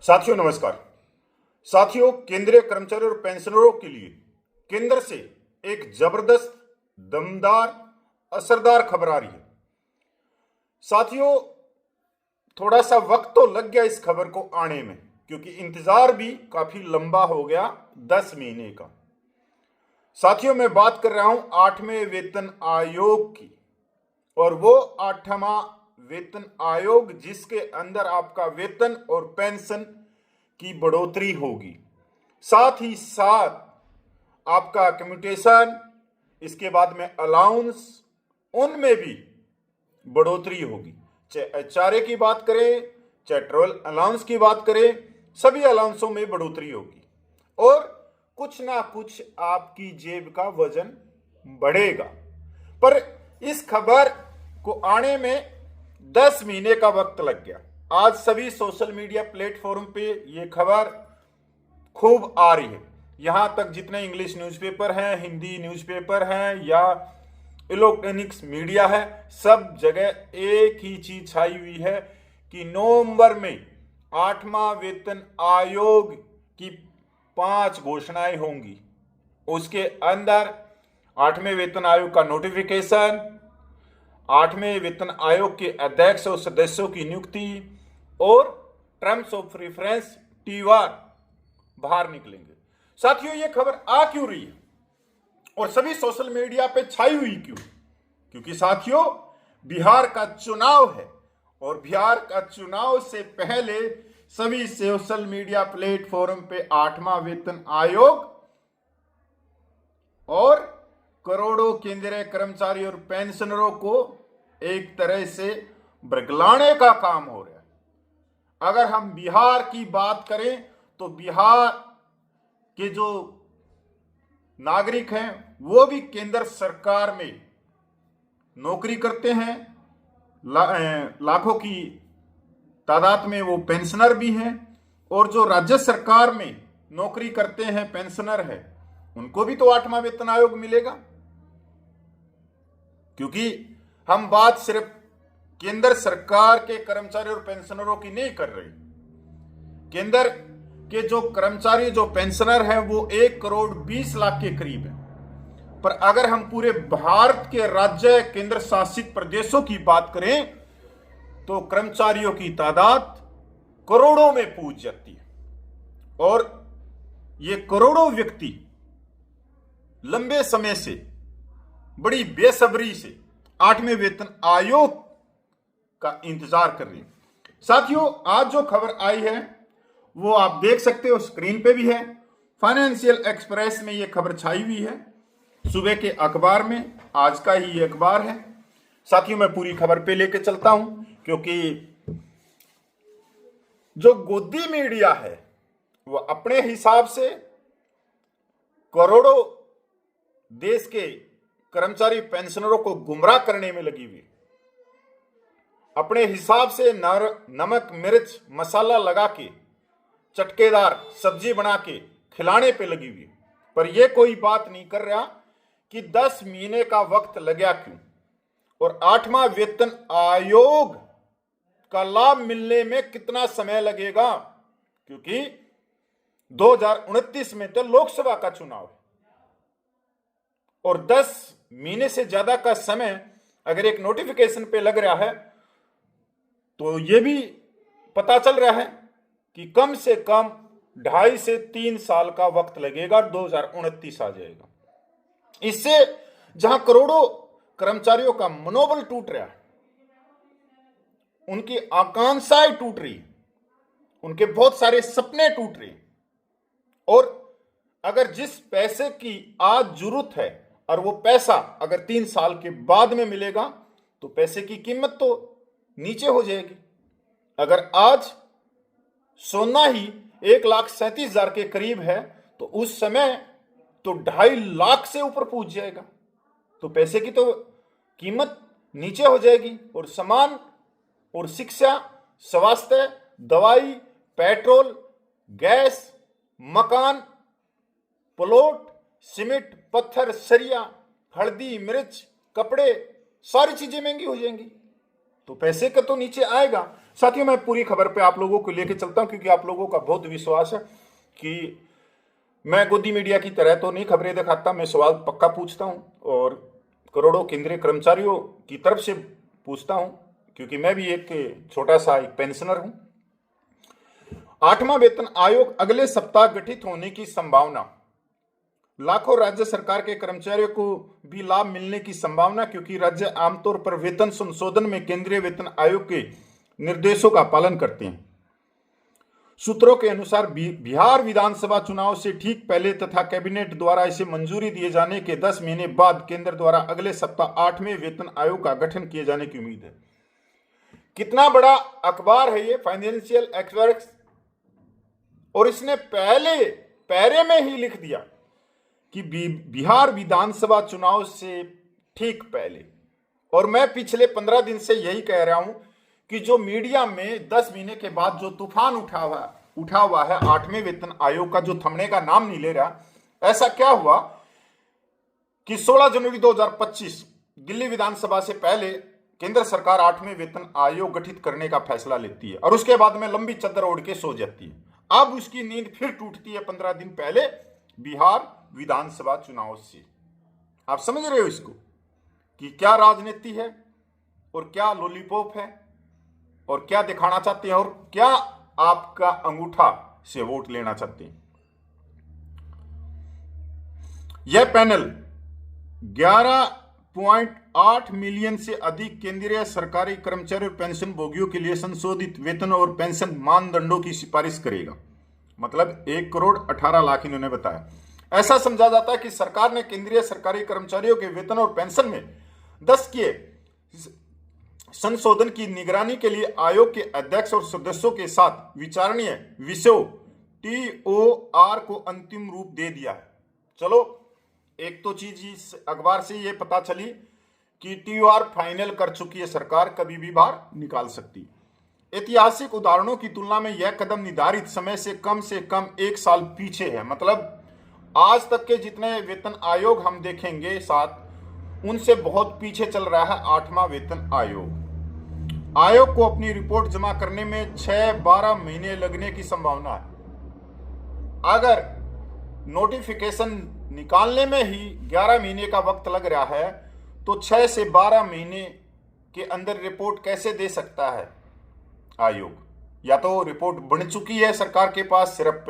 साथियों नमस्कार। साथियों, केंद्रीय कर्मचारियों और पेंशनरों के लिए केंद्र से एक जबरदस्त, दमदार, असरदार खबर आ रही है। साथियों, थोड़ा सा वक्त तो लग गया इस खबर को आने में, क्योंकि इंतजार भी काफी लंबा हो गया, 10 महीने का। साथियों, मैं बात कर रहा हूं 8वें वेतन आयोग की, और वो 8वां वेतन आयोग जिसके अंदर आपका वेतन और पेंशन की बढ़ोतरी होगी, साथ ही साथ आपका कम्यूटेशन, इसके बाद में अलाउंस, उनमें भी बढ़ोतरी होगी। चाहे एचआरए की बात करें, चाहे ट्रैवल अलाउंस की बात करें, सभी अलाउंसों में बढ़ोतरी होगी और कुछ ना कुछ आपकी जेब का वजन बढ़ेगा। पर इस खबर को आने में 10 महीने का वक्त लग गया। आज सभी सोशल मीडिया प्लेटफॉर्म पे ये खबर खूब आ रही है। यहां तक जितने इंग्लिश न्यूज़पेपर हैं, हिंदी न्यूज़पेपर हैं या इलेक्ट्रॉनिक्स मीडिया है, सब जगह एक ही चीज छाई हुई है कि नवंबर में 8वां वेतन आयोग की 5 घोषणाएं होंगी। उसके अंदर 8वें वेतन आयोग का नोटिफिकेशन, 8वें वेतन आयोग के अध्यक्ष और सदस्यों की नियुक्ति और टर्म्स ऑफ रेफरेंस टीवार बाहर निकलेंगे। साथियों, ये खबर आ क्यों रही है और सभी सोशल मीडिया पे छाई हुई क्यों? क्योंकि साथियों, बिहार का चुनाव है और बिहार का चुनाव से पहले सभी सोशल मीडिया प्लेटफॉर्म पे 8वां वेतन आयोग और करोड़ों केंद्रीय कर्मचारी और पेंशनरों को एक तरह से बरगलाने का काम हो रहा है। अगर हम बिहार की बात करें तो बिहार के जो नागरिक हैं वो भी केंद्र सरकार में नौकरी करते हैं, लाखों की तादाद में वो पेंशनर भी हैं, और जो राज्य सरकार में नौकरी करते हैं पेंशनर है, उनको भी तो 8वां वेतन आयोग मिलेगा। क्योंकि हम बात सिर्फ केंद्र सरकार के कर्मचारी और पेंशनरों की नहीं कर रहे। केंद्र के जो कर्मचारी, जो पेंशनर हैं, वो 1 करोड़ 20 लाख के करीब है। पर अगर हम पूरे भारत के राज्य केंद्र शासित प्रदेशों की बात करें तो कर्मचारियों की तादाद करोड़ों में पहुंच जाती है, और ये करोड़ों व्यक्ति लंबे समय से बड़ी बेसब्री से 8वें वेतन आयोग का इंतजार कर रहे हैं। साथियों, आज जो खबर आई है वो आप देख सकते हो, स्क्रीन पे भी है। फाइनेंशियल एक्सप्रेस में ये खबर छाई हुई है, सुबह के अखबार में, आज का ही ये अखबार है। साथियों, मैं पूरी खबर पे लेके चलता हूं, क्योंकि जो गोदी मीडिया है वो अपने हिसाब से करोड़ों देश के कर्मचारी पेंशनरों को गुमराह करने में लगी हुई, अपने हिसाब से नमक मिर्च मसाला लगा के चटकेदार सब्जी बना के खिलाने पे लगी हुई, पर यह कोई बात नहीं कर रहा कि 10 महीने का वक्त लगा क्यों और 8वां वेतन आयोग का लाभ मिलने में कितना समय लगेगा। क्योंकि 2029 में तो लोकसभा का चुनाव है और 10 महीने से ज्यादा का समय अगर एक नोटिफिकेशन पे लग रहा है तो यह भी पता चल रहा है कि कम से कम 2.5 से 3 साल का वक्त लगेगा, 2029 आ जाएगा। इससे जहां करोड़ों कर्मचारियों का मनोबल टूट रहा है, उनकी आकांक्षाएं टूट रही, उनके बहुत सारे सपने टूट रहे, और अगर जिस पैसे की आज जरूरत है और वो पैसा अगर 3 साल के बाद में मिलेगा तो पैसे की कीमत तो नीचे हो जाएगी। अगर आज सोना ही 1,37,000 के करीब है तो उस समय तो 2.5 लाख से ऊपर पहुंच जाएगा, तो पैसे की तो कीमत नीचे हो जाएगी, और सामान और शिक्षा, स्वास्थ्य, दवाई, पेट्रोल, गैस, मकान, प्लॉट, सीमेंट, पत्थर, सरिया, हल्दी, मिर्च, कपड़े, सारी चीजें महंगी हो जाएंगी, तो पैसे का तो नीचे आएगा। साथियों, मैं पूरी खबर पे आप लोगों को लेके चलता हूं, क्योंकि आप लोगों का बहुत विश्वास है कि मैं गोदी मीडिया की तरह तो नहीं खबरें दिखाता, मैं सवाल पक्का पूछता हूं और करोड़ों केंद्रीय कर्मचारियों की तरफ से पूछता हूं, क्योंकि मैं भी एक छोटा सा एक पेंशनर हूं। 8वां वेतन आयोग अगले सप्ताह गठित होने की संभावना। लाखों राज्य सरकार के कर्मचारियों को भी लाभ मिलने की संभावना, क्योंकि राज्य आमतौर पर वेतन संशोधन में केंद्रीय वेतन आयोग के निर्देशों का पालन करते हैं। सूत्रों के अनुसार बिहार विधानसभा चुनाव से ठीक पहले तथा कैबिनेट द्वारा इसे मंजूरी दिए जाने के 10 महीने बाद केंद्र द्वारा अगले सप्ताह 8वें वेतन आयोग का गठन किए जाने की उम्मीद है। कितना बड़ा अखबार है ये, फाइनेंशियल एक्सप्रेस, और इसने पहले पैरे में ही लिख दिया कि बिहार विधानसभा चुनाव से ठीक पहले। और मैं पिछले 15 दिन से यही कह रहा हूं कि जो मीडिया में 10 महीने के बाद जो तूफान उठा हुआ है 8वें वेतन आयोग का, जो थमने का नाम नहीं ले रहा। ऐसा क्या हुआ कि 16 जनवरी 2025 दिल्ली विधानसभा से पहले केंद्र सरकार 8वें वेतन आयोग गठित करने का फैसला लेती है और उसके बाद में लंबी चद्दर ओढ़ के सो जाती है। अब उसकी नींद फिर टूटती है 15 दिन पहले बिहार विधानसभा चुनाव से। आप समझ रहे हो इसको कि क्या राजनीति है और क्या लॉलीपॉप है और क्या दिखाना चाहते हैं और क्या आपका अंगूठा से वोट लेना चाहते हैं। यह पैनल 11.8 मिलियन से अधिक केंद्रीय सरकारी कर्मचारी और पेंशन भोगियों के लिए संशोधित वेतन और पेंशन मानदंडों की सिफारिश करेगा। मतलब 1,18,00,000 इन्होंने बताया। ऐसा समझा जाता है कि सरकार ने केंद्रीय सरकारी कर्मचारियों के वेतन और पेंशन में 10 के संशोधन की निगरानी के लिए आयोग के अध्यक्ष और सदस्यों के साथ विचारणीय विषयों TOR को अंतिम रूप दे दिया है। चलो, एक तो चीज इस अखबार से ये पता चली कि TOR फाइनल कर चुकी है सरकार, कभी भी बाहर निकाल सकती। ऐतिहासिक उदाहरणों की तुलना में यह कदम निर्धारित समय से कम 1 साल पीछे है। मतलब आज तक के जितने वेतन आयोग हम देखेंगे साथ, उनसे बहुत पीछे चल रहा है 8वां वेतन आयोग। आयोग को अपनी रिपोर्ट जमा करने में 6-12 महीने लगने की संभावना है। अगर नोटिफिकेशन निकालने में ही 11 महीने का वक्त लग रहा है, तो 6 से 12 महीने के अंदर रिपोर्ट कैसे दे सकता है आयोग? या तो रिपोर्ट बन चुकी है सरकार के पास, सिर्फ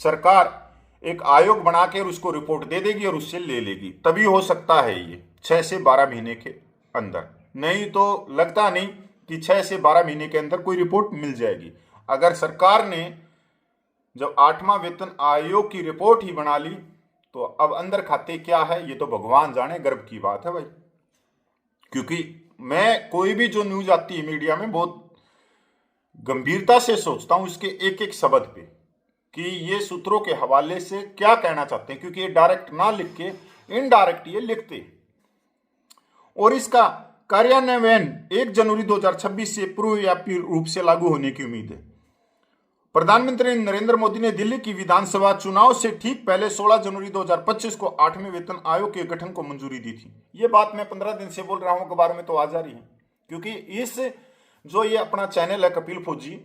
सरकार एक आयोग बना के उसको रिपोर्ट दे देगी और उससे ले लेगी, तभी हो सकता है ये 6 से 12 महीने के अंदर। नहीं तो लगता नहीं कि 6 से 12 महीने के अंदर कोई रिपोर्ट मिल जाएगी। अगर सरकार ने जब 8वां वेतन आयोग की रिपोर्ट ही बना ली, तो अब अंदर खाते क्या है ये तो भगवान जाने, गर्व की बात है भाई। क्योंकि मैं कोई भी जो न्यूज आती है मीडिया में बहुत गंभीरता से सोचता हूं इसके एक एक शब्द पे कि ये सूत्रों के हवाले से क्या कहना चाहते हैं, क्योंकि ये डायरेक्ट ना लिख के इनडायरेक्ट ये लिखते। और इसका कार्यान्वयन 1 जनवरी 2026 से पूर्वव्यापी रूप से लागू होने की उम्मीद है। प्रधानमंत्री नरेंद्र मोदी ने दिल्ली की विधानसभा चुनाव से ठीक पहले 16 जनवरी 2025 को 8वें वेतन आयोग के गठन को मंजूरी दी थी। ये बात मैं 15 दिन से बोल रहा हूं, अखबार में तो आ जा रही है, क्योंकि इस जो ये अपना चैनल है कपिल फौजी,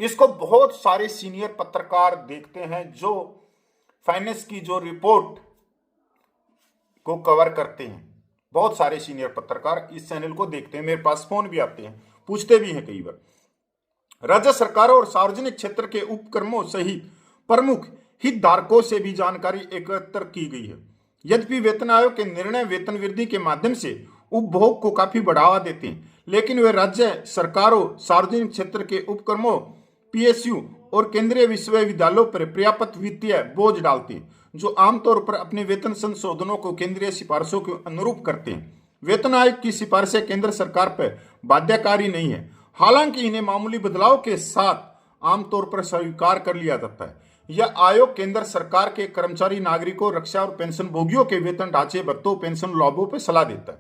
इसको बहुत सारे सीनियर पत्रकार देखते हैं जो फाइनेंस की जो रिपोर्ट को कवर करते हैं। बहुत सारे सीनियर पत्रकार इस चैनल को देखते हैं, मेरे पास फोन भी आते हैं, पूछते भी हैं कई बार। राज्य सरकारों और सार्वजनिक क्षेत्र के उपक्रमों सहित प्रमुख हितधारकों से भी जानकारी एकत्र की गई है। यद्यपि वेतन आयोग के निर्णय वेतन वृद्धि के माध्यम से उपभोग को काफी बढ़ावा देते हैं, लेकिन वे राज्य सरकारों, सार्वजनिक क्षेत्र के उपक्रमों, PSU और केंद्रीय विश्वविद्यालयों पर पर्याप्त वित्तीय बोझ डालते हैं, जो आमतौर पर अपने वेतन संशोधनों को केंद्रीय सिफारिशों के अनुरूप करते हैं। वेतन आयोग की सिफारिशें केंद्र सरकार पर बाध्यकारी नहीं है, हालांकि इन्हें मामूली बदलाव के साथ आमतौर पर स्वीकार कर लिया जाता है। यह आयोग केंद्र सरकार के कर्मचारी, नागरिकों, रक्षा और पेंशन भोगियों के वेतन ढांचे, भत्तों, पेंशन लाभों पर सलाह देता है।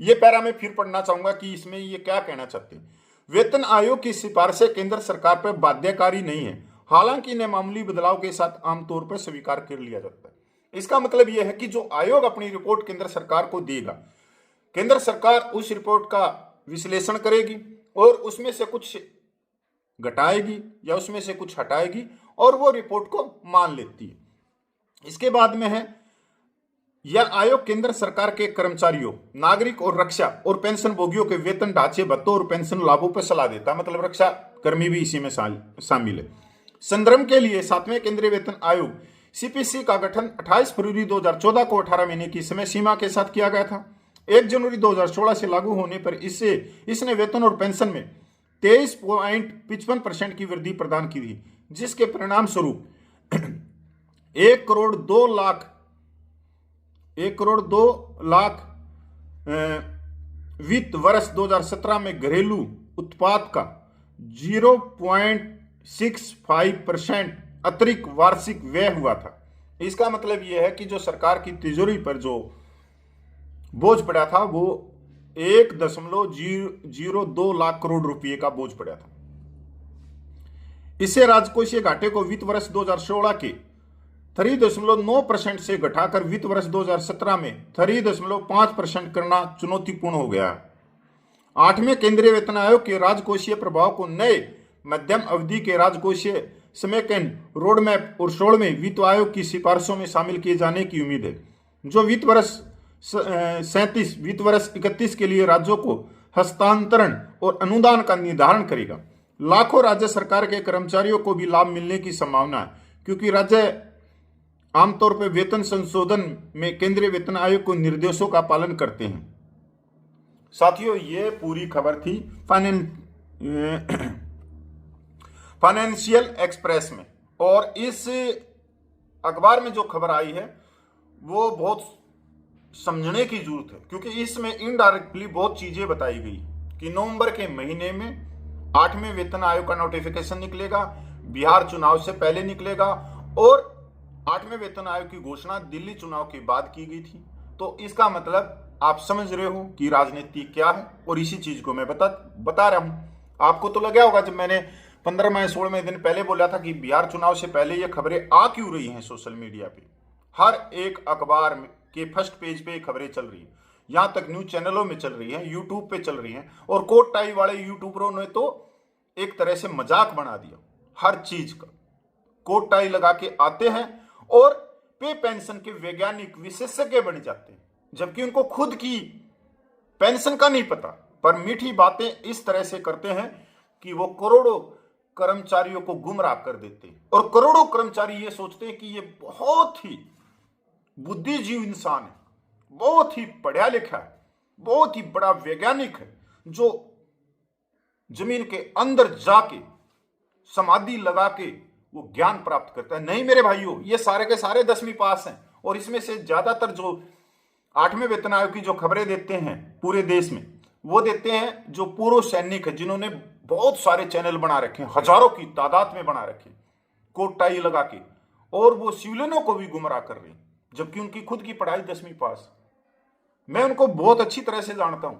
यह पैरा मैं फिर पढ़ना चाहूंगा कि इसमें ये क्या कहना चाहते हैं। वेतन आयोग की सिफारिशें केंद्र सरकार पर बाध्यकारी नहीं है, हालांकि इन्हें मामूली बदलाव के साथ आमतौर पर स्वीकार कर लिया जाता है। इसका मतलब यह है कि जो आयोग अपनी रिपोर्ट केंद्र सरकार को देगा, केंद्र सरकार उस रिपोर्ट का विश्लेषण करेगी और उसमें से कुछ घटाएगी या उसमें से कुछ हटाएगी और वो रिपोर्ट को मान लेती है। इसके बाद में है, यह आयोग केंद्र सरकार के कर्मचारियों, नागरिक और रक्षा और पेंशन भोगियों के वेतन ढांचे, भत्तों और पेंशन लाभों पर सलाह देता है। मतलब रक्षा कर्मी भी इसी में शामिल है। संदर्भ के लिए 7वें केंद्रीय वेतन आयोग सीपीसी का गठन 28 फरवरी 2014 को 18 महीने की समय सीमा के साथ किया गया था। 1 जनवरी 2016 से लागू होने पर इसने वेतन और पेंशन में 23.55% की वृद्धि प्रदान की थी, जिसके परिणाम स्वरूप 1 करोड़ 2 लाख वित्त वर्ष 2017 में घरेलू उत्पाद का 0.65% अतिरिक्त वार्षिक व्यय हुआ था। इसका मतलब यह है कि जो सरकार की तिजोरी पर जो बोझ पड़ा था वो 1.002 लाख करोड़ रुपए का बोझ पड़ा था। इससे राजकोषीय घाटे को वित्त वर्ष 2016 के 3.9% से घटाकर वित्त वर्ष 2017 में 3.5% करना चुनौतीपूर्ण हो गया। 8वें केंद्रीय वेतन आयोग के राजकोषीय प्रभाव को नए मध्यम अवधि के राजकोषीय समेकन रोडमैप और 16वें वित्त आयोग की सिफारिशों में शामिल किए जाने की उम्मीद है, जो वित्त वर्ष 37 वित्त वर्ष 31 के लिए राज्यों को हस्तांतरण और अनुदान का निर्धारण करेगा। लाखों राज्य सरकार के कर्मचारियों को भी लाभ मिलने की संभावना है, क्योंकि राज्य आमतौर पर वेतन संशोधन में केंद्रीय वेतन आयोग के निर्देशों का पालन करते हैं। साथियों, ये पूरी खबर थी फाइनेंशियल एक्सप्रेस में, और इस अखबार में जो खबर आई है वो बहुत समझने की जरूरत है, क्योंकि इसमें इनडायरेक्टली बहुत चीजें बताई गई कि नवंबर के महीने में 8वें वेतन आयोग का नोटिफिकेशन निकलेगा, बिहार चुनाव से पहले निकलेगा, और 8वें वेतन आयोग की घोषणा दिल्ली चुनाव के बाद की गई थी। तो इसका मतलब आप समझ रहे हो कि राजनीति क्या है, और इसी चीज को मैं बता रहा हूं। आपको तो लगा होगा जब मैंने 15वें-16वें दिन पहले बोला था कि बिहार चुनाव से पहले ये खबरें आ क्यों रही हैं सोशल मीडिया पे। हर एक अखबार के फर्स्ट पेज पे खबरें चल रही हैं, यहां तक न्यूज चैनलों में चल रही हैं, यूट्यूब पे चल रही हैं, और कोट टाई वाले यूट्यूबरों ने तो एक तरह से मजाक बना दिया हर चीज का। कोट टाई लगा के आते हैं और पे पेंशन के वैज्ञानिक विशेषज्ञ बन जाते हैं, जबकि उनको खुद की पेंशन का नहीं पता, पर मीठी बातें इस तरह से करते हैं कि वो करोड़ों कर्मचारियों को गुमराह कर देते हैं। और करोड़ों कर्मचारी ये सोचते हैं कि ये बहुत ही बुद्धिजीवी इंसान है, बहुत ही पढ़ा लिखा है, बहुत ही बड़ा वैज्ञानिक है, जो जमीन के अंदर जाके समाधि लगा के वो ज्ञान प्राप्त करता है। नहीं मेरे भाइयों, ये सारे के सारे 10वीं पास हैं, और इसमें से ज्यादातर जो 8वें वेतन आयोग की जो खबरें देते हैं पूरे देश में, वो देते हैं जो पूर्व सैनिक है, जिन्होंने बहुत सारे चैनल बना रखे हैं, हजारों की तादाद में बना रखे, कोट टाई लगा के, और वो सिविलियनों को भी गुमराह कर रहे हैं, जबकि उनकी खुद की पढ़ाई 10वीं पास। मैं उनको बहुत अच्छी तरह से जानता हूं।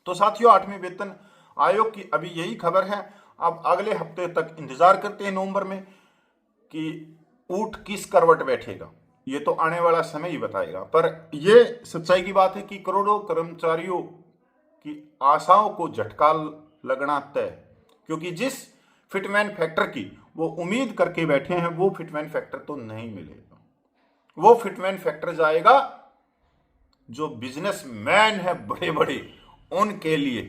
तो साथियों, 8वें वेतन आयोग की अभी यही खबर है। अब अगले हफ्ते तक इंतजार करते हैं नवंबर में कि ऊंट किस करवट बैठेगा, ये तो आने वाला समय ही बताएगा। पर यह सच्चाई की बात है कि करोड़ों कर्मचारियों की आशाओं को झटका लगना तय, क्योंकि जिस फिटमैन फैक्टर की वो उम्मीद करके बैठे हैं वो फिटमैन फैक्टर तो नहीं मिलेगा। वो फिटमैन फैक्टर जाएगा जो बिजनेसमैन है बड़े बड़े, उनके लिए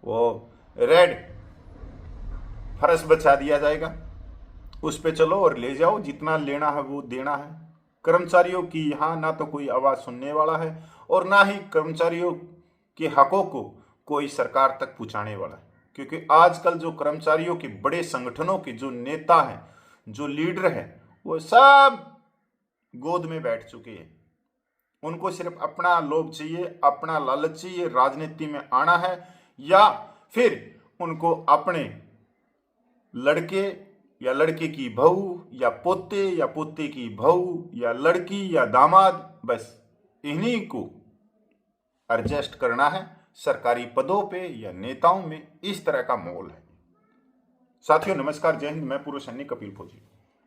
वो रेड फरस बचा दिया जाएगा, उस पे चलो और ले जाओ, जितना लेना है वो देना है। कर्मचारियों की यहाँ ना तो कोई आवाज सुनने वाला है, और ना ही कर्मचारियों के हकों को कोई सरकार तक पहुंचाने वाला है, क्योंकि आजकल जो कर्मचारियों के बड़े संगठनों के जो नेता हैं, जो लीडर हैं, वो सब गोद में बैठ चुके हैं। उनको सिर्फ अपना लोभ चाहिए, अपना लालच चाहिए, राजनीति में आना है, या फिर उनको अपने लड़के या लड़के की बहू या पोते की बहू या लड़की या दामाद, बस इन्हीं को एडजस्ट करना है सरकारी पदों पे या नेताओं में। इस तरह का माहौल है। साथियों नमस्कार, जय हिंद। मैं पूर्व सैनिक कपिल फौजी।